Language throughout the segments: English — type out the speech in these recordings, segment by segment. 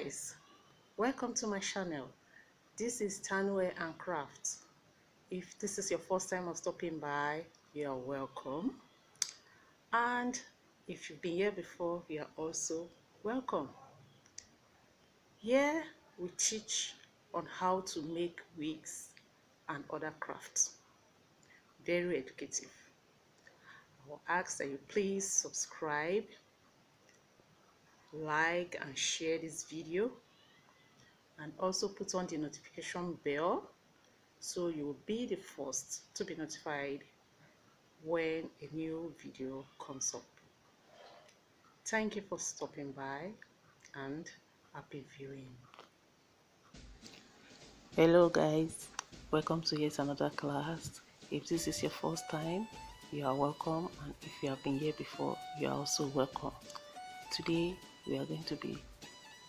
guys, welcome to my channel. This is Tanwe and Craft. If this is your first time of stopping by, you are welcome, and if you've been here before, you are also welcome. Here we teach on how to make wigs and other crafts. Very educative. I will ask that you please subscribe, like and share this video, and also put on the notification bell so you will be the first to be notified when a new video comes up. Thank you for stopping by and happy viewing. Hello guys, welcome to yet another class. If this is your first time, you are welcome, and if you have been here before, you are also welcome. Today we are going to be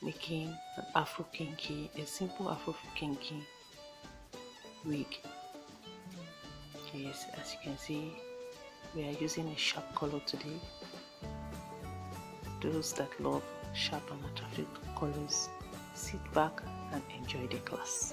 making an Afro kinky, a simple Afro kinky wig. Yes, as you can see, we are using a sharp color today. Those that love sharp and attractive colors, sit back and enjoy the class.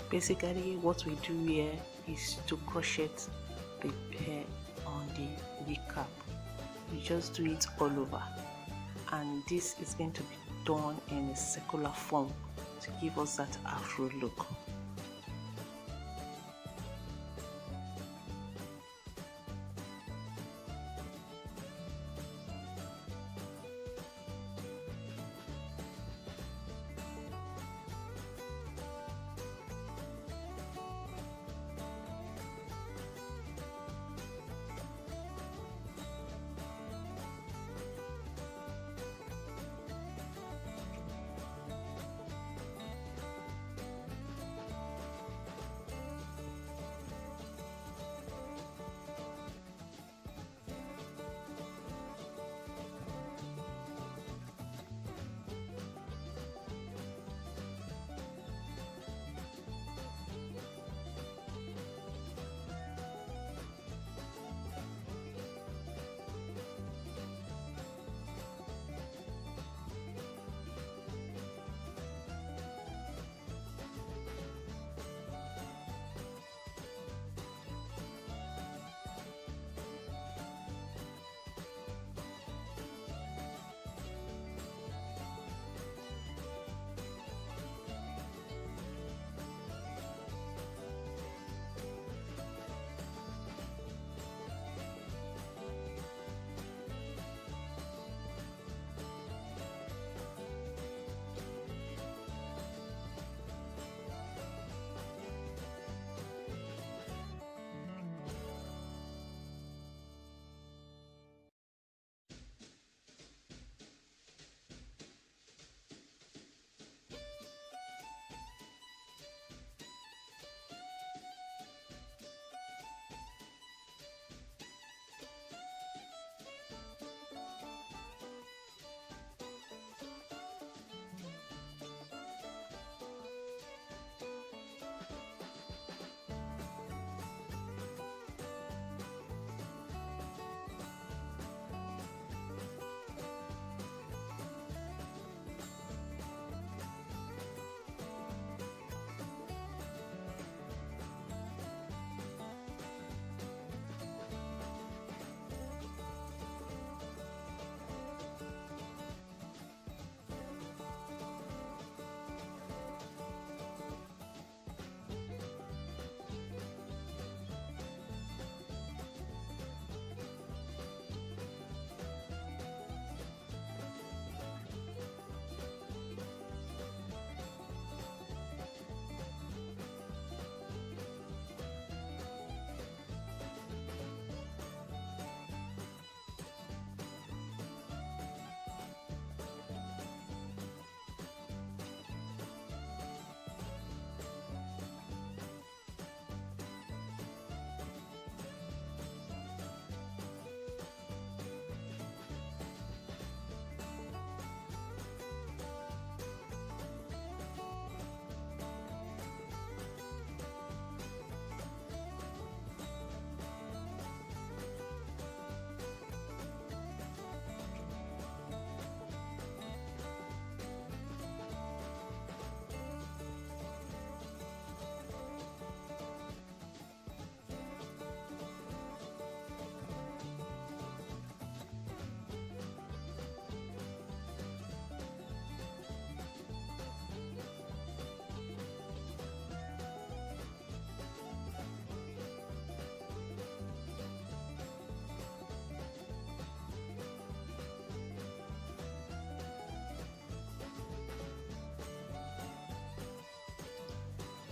Basically, what we do here is to crochet the hair on the wig cap. We just do it all over, and this is going to be done in a circular form to give us that Afro look.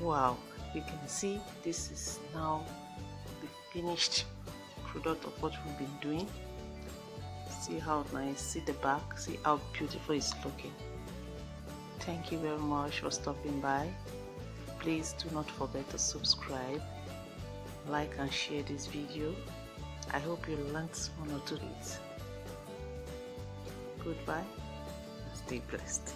Wow, you can see this is now the finished product of what we've been doing. See how nice, see the back, see how beautiful it's looking. Thank you very much for stopping by. Please do not forget to subscribe, like and share this video. I hope you learned one or two things. Goodbye, stay blessed.